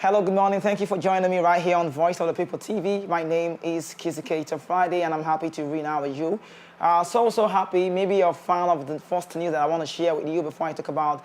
Hello, good morning. Thank you for joining me right here on Voice of the People TV. My name is Kizikator Friday, and I'm happy to be now with you. So happy. Maybe you're a fan of the first news that I want to share with you before I talk about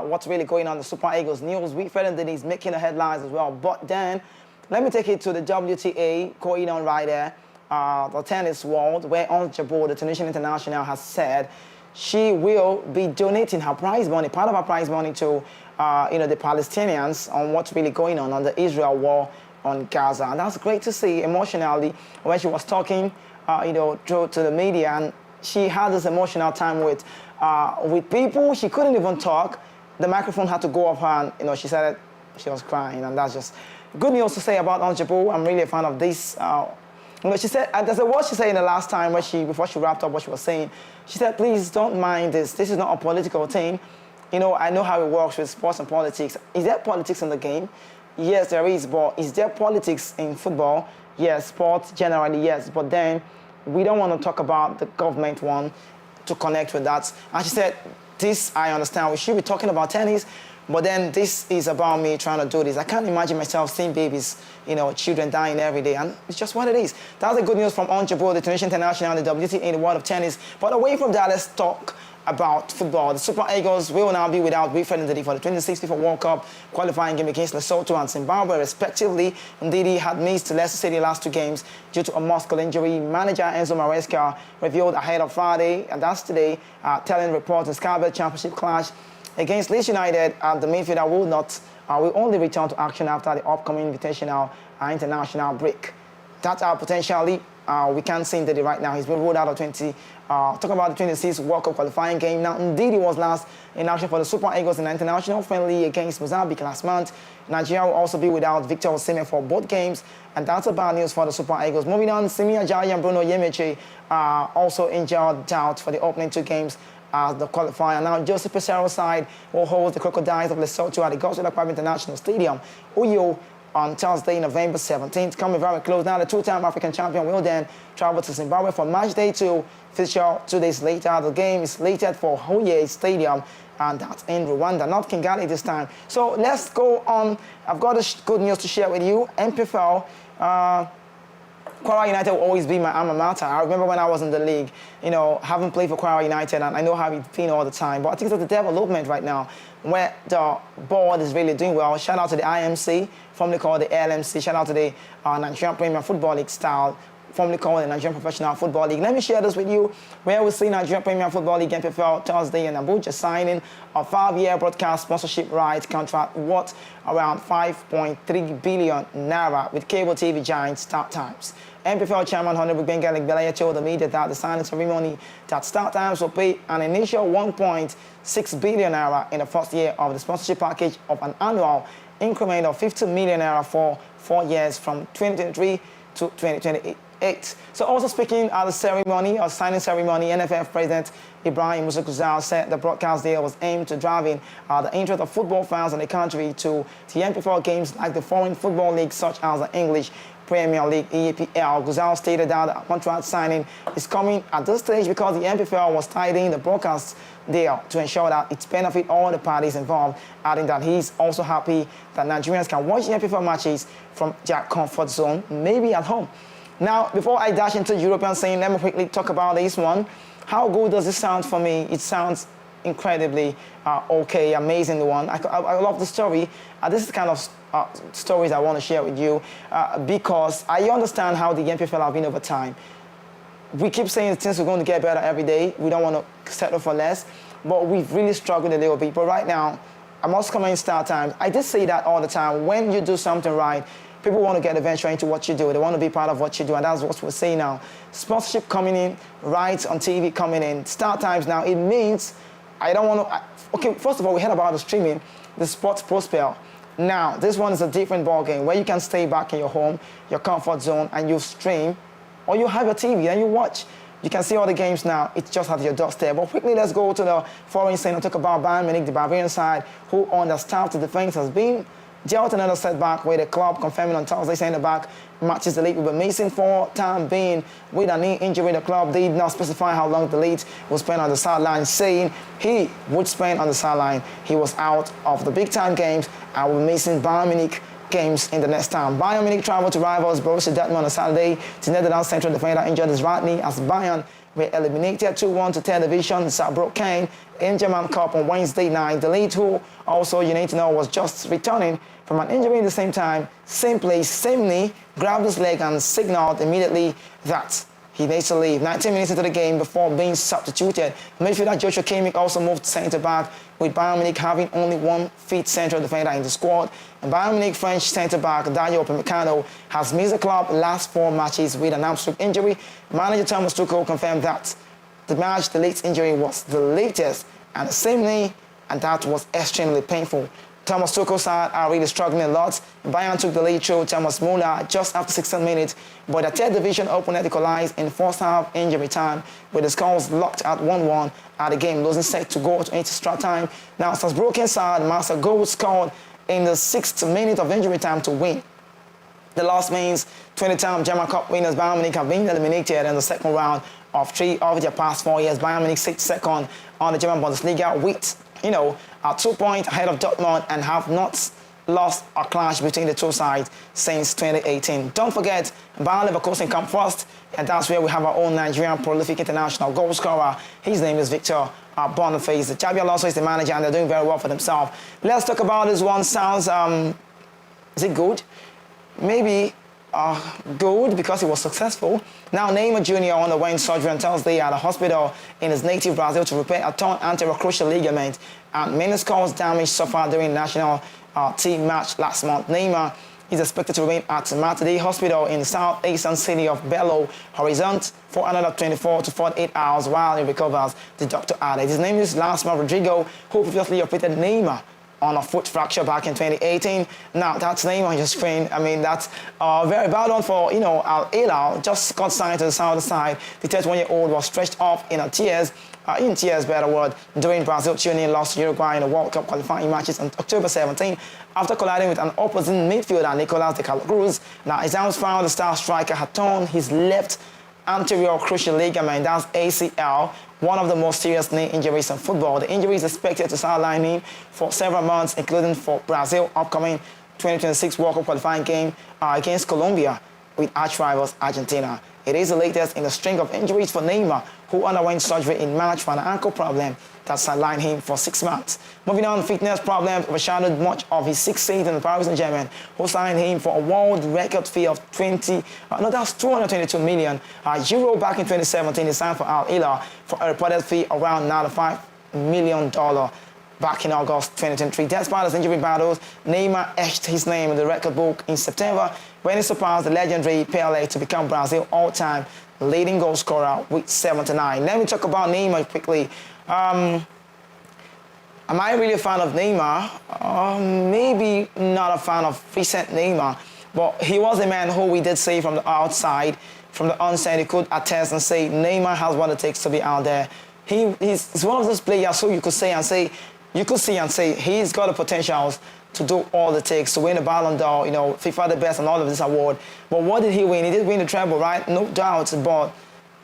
what's really going on in the Super Eagles news. Rufai and Ndidi is making the headlines as well. But then, let me take it to the WTA going on right there, the tennis world, where Ndidi, the Tunisian international, has said she will be donating her prize money, part of her prize money, to the Palestinians on what's really going on the Israel war on Gaza. And that's great to see emotionally when she was talking, to the media, and she had this emotional time with people. She couldn't even talk. The microphone had to go off her, and she said she was crying, and that's just good news to say about Ndidi. I'm really a fan of this. She said, there's a word she said in the last time before she wrapped up what she was saying. She said, please don't mind this. This is not a political thing. I know how it works with sports and politics. Is there politics in the game? Yes, there is. But is there politics in football? Yes, sports generally, yes. But then we don't want to talk about the government one to connect with that. And she said, this I understand. We should be talking about tennis. But then this is about me trying to do this. I can't imagine myself seeing babies, children dying every day. And it's just what it is. That's the good news from Ndidi, the Tunisian international, the WTA in the world of tennis. But away from that, let's talk about football. The Super Eagles will now be without Rufai and Ndidi for the 2060 World Cup qualifying game against Lesotho and Zimbabwe, respectively. Ndidi had missed Leicester City last two games due to a muscle injury. Manager Enzo Maresca revealed ahead of Friday, and that's today, telling reports the Scarlet Championship clash against Leeds United, the midfielder will only return to action after the upcoming invitational international break. That's potentially, we can't see Ndidi right now. He's been ruled out of talking about the 26th World Cup qualifying game. Now, Ndidi was last in action for the Super Eagles in an international friendly against Mozambique last month. Nigeria will also be without Victor Oseni for both games, and that's a bad news for the Super Eagles. Moving on, Simi Ajayi and Bruno Yemechi are also injured out for the opening two games as the qualifier. Now, Joseph Pesero's side will hold the Crocodiles of Lesotho at the Gospel Club International Stadium, Uyo, on Thursday, November 17th, coming very close. Now, the two-time African champion will then travel to Zimbabwe for match day 2, fixture 2 days later. The game is slated for Huye Stadium, and that's in Rwanda, not Kigali this time. So let's go on. I've got good news to share with you. MPFL, Kwara United will always be my alma mater. I remember when I was in the league, having played for Kwara United, and I know how it's been all the time. But I think it's the development right now where the board is really doing well. Shout out to the IMC, formerly called the LMC. Shout out to the Nigerian Premier Football League style, formerly called the Nigerian Professional Football League. Let me share this with you, where we see Nigerian Premier Football League MPFL Thursday in Abuja signing a 5-year broadcast sponsorship rights contract worth around 5.3 billion naira with cable TV giant Start Times. MPFL Chairman Honorable Bengali Belaya told the media that the signing ceremony that Start Times will pay an initial 1.6 billion naira in the first year of the sponsorship package of an annual increment of 50 million naira for 4 years from 2023 to 2028. So also speaking at the ceremony, or signing ceremony, NFF President Ibrahim Musakuzal said the broadcast deal was aimed to drive in the interest of football fans in the country to the MPFL games like the foreign football leagues such as the English Premier League, EPL. Guzal stated that the contract signing is coming at this stage because the MPFL was tidying the broadcast deal to ensure that it benefits all the parties involved, adding that he's also happy that Nigerians can watch the MPFL matches from their comfort zone, maybe at home. Now, before I dash into European scene, let me quickly talk about this one. How good does this sound for me? It sounds incredibly okay, amazing one. I love the story. This is the kind of stories I want to share with you because I understand how the MPFL have been over time. We keep saying things are going to get better every day. We don't want to settle for less, but we've really struggled a little bit. But right now, I must come in Start Times. I did say that all the time. When you do something right, people want to get eventually into what you do. They want to be part of what you do, and that's what we're saying now. Sponsorship coming in, rights on TV coming in, Start Times now. It means I don't want to... Okay, first of all, we heard about the streaming, the Sports Prospel. Now, this one is a different ball game where you can stay back in your home, your comfort zone, and you stream, or you have your TV and you watch. You can see all the games now. It's just at your doorstep. But quickly, let's go to the foreign scene and talk about Bayern Munich, the Bavarian side, who understaffed the defense has been dealt another setback with the club confirming on Thursday centre-back matches the league will be missing for time being with a knee injury. The club did not specify how long the lead will spend on the sideline, saying he would spend on the sideline. He was out of the big-time games and will be missing Bayern Munich games in the next time. Bayern Munich traveled to rivals Borussia Dortmund on Saturday. The Netherlands central defender injured his right knee as Bayern were eliminated 2-1 to third division Saarbrücken in German Cup on Wednesday night. The lead, who also you need to know was just returning from an injury at the same time, same place, same knee, grabbed his leg and signaled immediately that he needs to leave. 19 minutes into the game before being substituted, midfielder Joshua Kimmich also moved centre-back, with Bayern Munich having only one fit central defender in the squad. And Bayern Munich French centre-back Dario Upamecano has missed the club last 4 matches with an hamstring injury. Manager Thomas Tuchel confirmed that the latest injury was the latest and the same knee, and that was extremely painful. Thomas Tuchel's side are really struggling a lot. Bayern took the lead through Thomas Muller just after 16 minutes, but the third division opponent equalized in first half injury time, with the scores locked at 1-1 at the game, losing set to go to extra time. Now, Saarbrücken side must a goal scored in the 6th minute of injury time to win. The loss means 20-time German Cup winners Bayern Munich have been eliminated in the second round of 3 of their past 4 years. Bayern Munich sits second on the German Bundesliga with, are 2 points ahead of Dortmund and have not lost a clash between the two sides since 2018. Don't forget, Bayer Leverkusen come first, and that's where we have our own Nigerian prolific international goal scorer. His name is Victor Boniface. Xabi Alonso is the manager, and they're doing very well for themselves. Let's talk about this one. Sounds, is it good? Maybe good because it was successful. Now, Neymar Jr. underwent surgery on Thursday at a hospital in his native Brazil to repair a torn anterior cruciate ligament and meniscus damage suffered during national team match last month. Neymar is expected to remain at Mater Hospital in the southeastern city of Belo Horizonte for another 24 to 48 hours while he recovers, the doctor added. His name is Lasma Rodrigo, who previously operated Neymar on a foot fracture back in 2018. Now, that's Neymar on your screen. I mean, that's very bad one for, Al Hilal. Just got signed to the south side. The 31-year-old was stretched off in tears, better word, during Brazil tuning lost to Uruguay in the World Cup qualifying matches on October 17 after colliding with an opposing midfielder, Nicolas de Cruz. Now, exams found the star striker had torn his left anterior cruciate ligament, that's ACL, one of the most serious knee injuries in football. The injury is expected to sideline him for several months, including for Brazil upcoming 2026 World Cup qualifying game against Colombia with arch rivals Argentina. It is the latest in a string of injuries for Neymar, who underwent surgery in March for an ankle problem that sidelined him for 6 months. Moving on, fitness problems overshadowed much of his 6th season in Paris Saint-Germain, who signed him for a world record fee of 222 million euro back in 2017. He signed for Al Hilal for a reported fee around $95 million back in August 2023. Despite his injury battles, Neymar etched his name in the record book in September when he surpassed the legendary Pelé to become Brazil's all-time leading goal scorer with 79. Let me talk about Neymar quickly. Am I really a fan of Neymar? Maybe not a fan of recent Neymar, but he was a man who we did see from the outside, from the onset, he could attest and say Neymar has what it takes to be out there. He's one of those players who you could see and say he's got the potentials to do all it takes to win the Ballon d'Or, FIFA the best and all of this award. But what did he win? He did win the treble, right? No doubt, but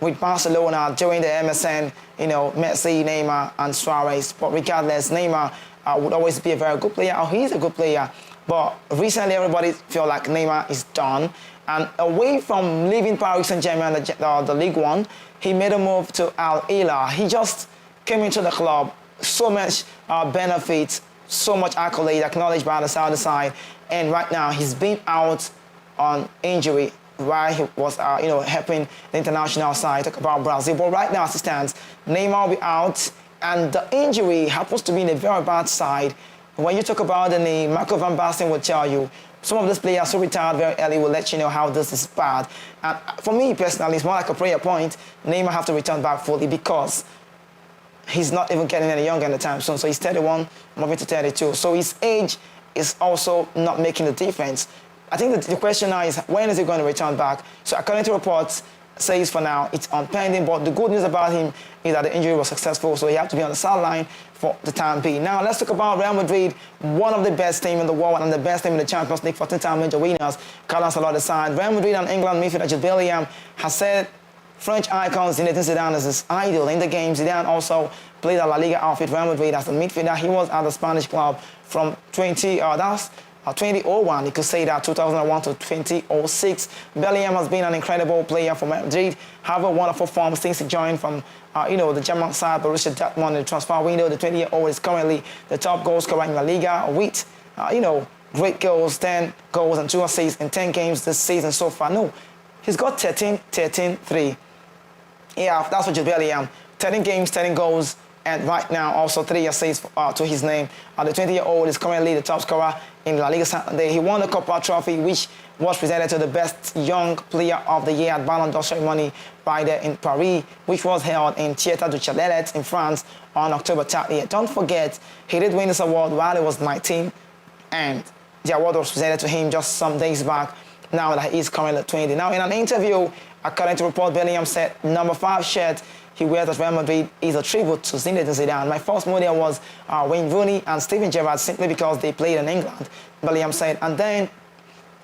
with Barcelona during the MSN, Messi, Neymar, and Suarez. But regardless, Neymar would always be a very good player, or he's a good player. But recently, everybody feel like Neymar is done. And away from leaving Paris Saint-Germain, the League One, he made a move to Al Hilal. He just came into the club, so much benefits, so much accolade acknowledged by the Saudi side, and right now he's been out on injury while he was, helping the international side. Talk about Brazil, but right now as it stands, Neymar will be out, and the injury happens to be in a very bad side. When you talk about the knee, Marco van Basten will tell you some of these players who retired very early will let you know how this is bad. And for me personally, it's more like a prayer point. Neymar have to return back fully because he's not even getting any younger anytime soon. So he's 31, moving to 32. So his age is also not making the difference. I think the question now is, when is he going to return back? So according to reports, says for now it's on pending, but the good news about him is that the injury was successful, so he had to be on the sideline for the time being. Now let's talk about Real Madrid, one of the best teams in the world and the best team in the Champions League, 14-time major winners. Carlos Ancelotti side. Real Madrid and England midfielder Jude Bellingham has said French icon Zinedine Zidane is his idol in the game. Zidane also played at La Liga outfit Real Madrid as a midfielder. He was at the Spanish club from 2001, you could say that 2001 to 2006. Bellingham has been an incredible player for Madrid, have a wonderful form since he joined from the German side, Borussia Dortmund in the transfer window. The 20-year-old is currently the top goal scorer in La Liga with, great goals, 10 goals and 2 assists in 10 games this season so far. No, he's got 13-3. Yeah, that's what Jude Bellingham. 13 games, 13 goals, and right now also 3 assists to his name. The 20-year-old is currently the top scorer in La Liga Santander. He won the Copa Trophy, which was presented to the best young player of the year at Ballon d'Or ceremony right there in Paris, which was held in Theatre du Châtelet in France on October 30th. Don't forget, he did win this award while he was 19, and the award was presented to him just some days back, now that he's currently 20. Now, in an interview, according to report, Bellingham said number 5 shirt he wears at Real Madrid is a tribute to Zinedine Zidane. My first model was Wayne Rooney and Steven Gerrard simply because they played in England, Bellingham said. And then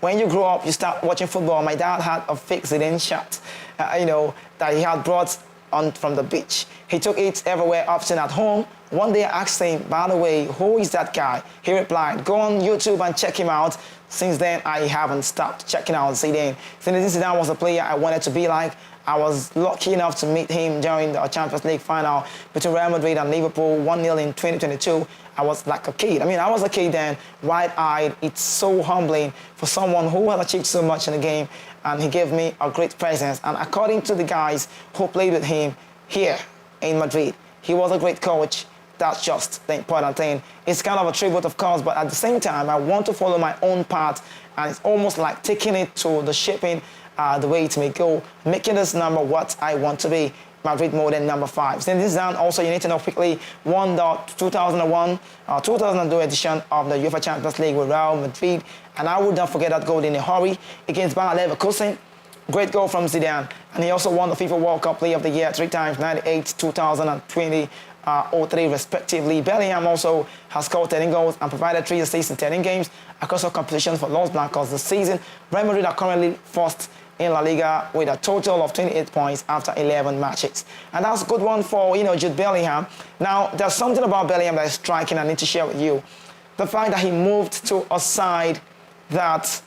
when you grow up, you start watching football. My dad had a fake Zidane shirt, that he had brought on from the beach. He took it everywhere, often at home. One day I asked him, by the way, who is that guy? He replied, go on YouTube and check him out. Since then, I haven't stopped checking out Zidane. Zinedine Zidane was a player I wanted to be like. I was lucky enough to meet him during the Champions League final between Real Madrid and Liverpool, 1-0 in 2022. I was like a kid. I was a kid then, wide-eyed. It's so humbling for someone who has achieved so much in the game, and he gave me a great presence. And according to the guys who played with him here in Madrid, he was a great coach. That's just the important thing. It's kind of a tribute, of course, but at the same time, I want to follow my own path, and it's almost like taking it to the shaping the way it may go, making this number what I want to be, Madrid modern number 5. Then this down also, you need to know quickly, won the 2002 edition of the UEFA Champions League with Real Madrid, and I would not forget that goal in a hurry against Bayer Leverkusen. Great goal from Zidane, and he also won the FIFA World Cup Player of the Year 3 times, 98, 2000 and 2003 respectively. Bellingham also has scored 13 goals and provided 3 assists in 13 games across all competitions for Los Blancos this season. Real Madrid are currently first in La Liga with a total of 28 points after 11 matches. And that's a good one for, Jude Bellingham. Now, there's something about Bellingham that is striking I need to share with you. The fact that he moved to a side that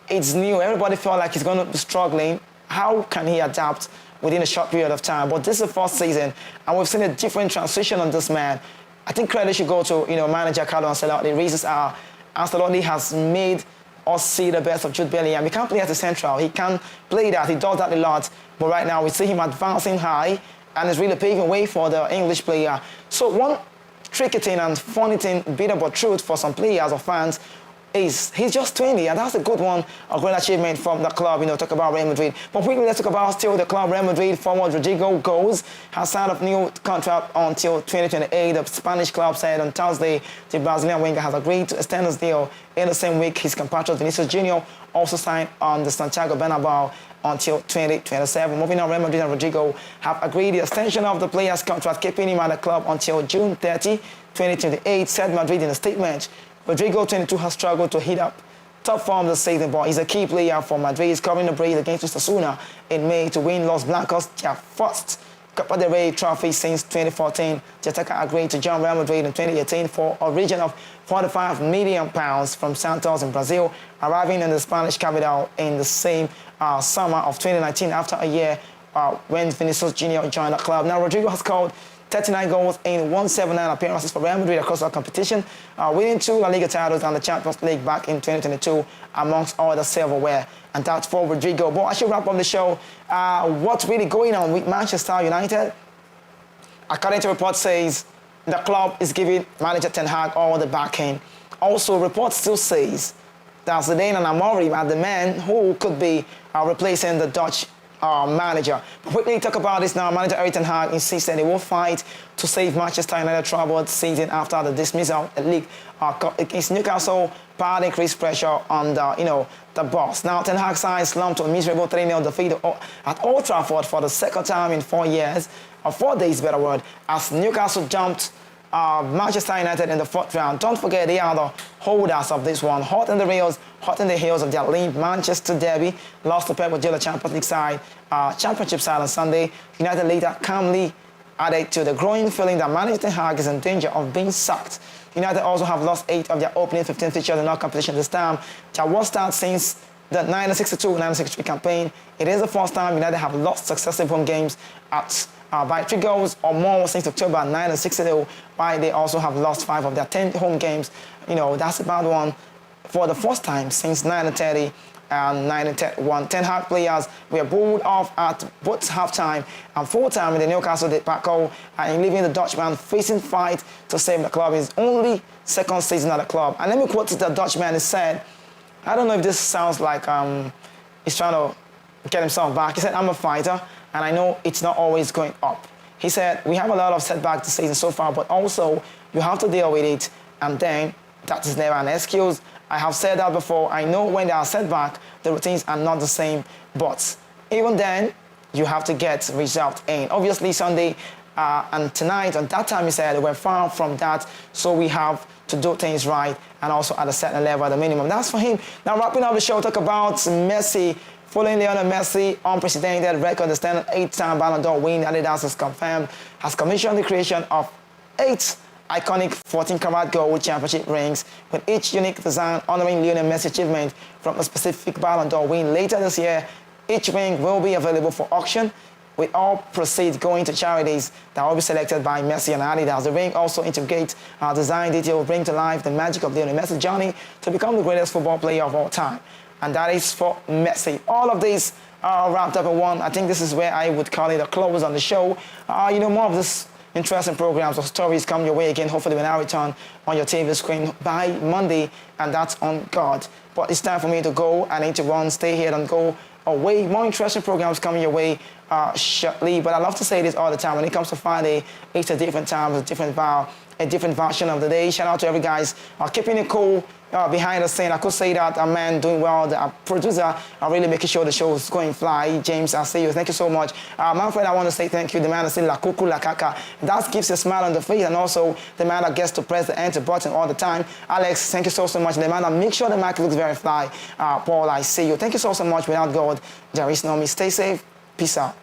it's new. Everybody felt like he's going to be struggling. How can he adapt within a short period of time? But this is the first season, and we've seen a different transition on this man. I think credit should go to, manager Carlo Ancelotti. The reasons are Ancelotti has made us see the best of Jude Bellingham. He can't play as a central. He can play that. He does that a lot. But right now, we see him advancing high, and it's really paving way for the English player. So one tricky thing and funny thing, bitter but truth for some players or fans, is he's just 20, and that's a good one, a great achievement from the club, talk about Real Madrid. But quickly, let's talk about still the club. Real Madrid forward Rodrigo Goes has signed a new contract until 2028. The Spanish club said on Thursday the Brazilian winger has agreed to extend his deal. In the same week, his compatriot Vinicius Jr. also signed on the Santiago Bernabeu until 2027. Moving on, Real Madrid and Rodrigo have agreed the extension of the player's contract, keeping him at the club until June 30, 2028, said Madrid in a statement. Rodrigo, 22, has struggled to hit up top form this season, but he's a key player for Madrid. He's covering the break against Osasuna in May to win Los Blancos their first Copa del Rey trophy since 2014. The attacker agreed to join Real Madrid in 2018 for a region of £45 million from Santos in Brazil, arriving in the Spanish capital in the same summer of 2019 after a year when Vinicius Jr. joined the club. Now, Rodrigo has scored 39 goals in 179 appearances for Real Madrid across the competition, winning 2 La Liga titles and the Champions League back in 2022, amongst all the silverware. And that's for Rodrigo. But I should wrap up the show. What's really going on with Manchester United? According to reports, says the club is giving manager Ten Hag all the backing. Also, reports still says that Zidane and Amorim are the men who could be replacing the Dutch manager. But quickly talk about this now. Manager Erik Ten Hag insists that he will fight to save Manchester United troubled season after the dismissal of the league against Newcastle, part increased pressure on the boss. Now, Ten Hag's side slumped to a miserable 3-0 defeat at Old Trafford for the second time in 4 years, or 4 days, better word, as Newcastle jumped Manchester United in the 4th round. Don't forget, they are the holders of this one. Hot in the rails, hot in the heels of their lead Manchester derby. Lost to Pep Guardiola Champions League side, Championship side on Sunday. United later calmly added to the growing feeling that manager Ten Hag is in danger of being sacked United also have lost 8 of their opening 15 fixtures in all competition this time. Their worst start since the 1962-1963 campaign. It is the first time United have lost successive home games by 3 goals or more since October 1962, while they also have lost 5 of their 10 home games. You know, that's a bad one for the first time since 1930 and 1931. Ten Hag players were bowled off at both halftime and full-time in the Newcastle debacle, and leaving the Dutchman facing fight to save the club in his only second season at the club. And let me quote the Dutchman. He said, I don't know if this sounds like he's trying to get himself back. He said, I'm a fighter, and I know it's not always going up. He said, we have a lot of setbacks this season so far, but also you have to deal with it, and then that is never an excuse. I have said that before. I know when there are setbacks, the routines are not the same, but even then, you have to get results in. Obviously, Sunday and tonight, and that time he said, we're far from that, so we have to do things right and also at a certain level, at the minimum. That's for him. Now, wrapping up the show, talk about Messi. Following Lionel Messi unprecedented record, the standard 8-time Ballon d'Or win, Adidas has confirmed, has commissioned the creation of 8 iconic 14-karat gold championship rings, with each unique design honoring Lionel Messi's achievement from a specific Ballon d'Or win. Later this year, each ring will be available for auction, with all proceeds going to charities that will be selected by Messi and Adidas. The ring also integrates design detail, bring to life the magic of Lionel Messi's journey to become the greatest football player of all time. And that is for Messi. All of these are wrapped up in one. I think this is where I would call it a close on the show. You know, more of this interesting programs or stories come your way again. Hopefully when I return on your TV screen by Monday, and that's on God. But it's time for me to go. I need to run, stay here, and go away. More interesting programs coming your way shortly. But I love to say this all the time. When it comes to Friday, it's a different time, a different version of the day. Shout out to every guys keeping it cool behind the scene. I could say that a man doing well, the producer are really making sure the show is going fly. James, I see you. Thank you so much. Manfred, I want to say thank you. The man that says la cuckoo, la caca. That gives a smile on the face, and also the man that gets to press the enter button all the time. Alex, thank you so much. The man that makes sure the mic looks very fly. Paul, I see you. Thank you so much. Without God, there is no me. Stay safe. Peace out.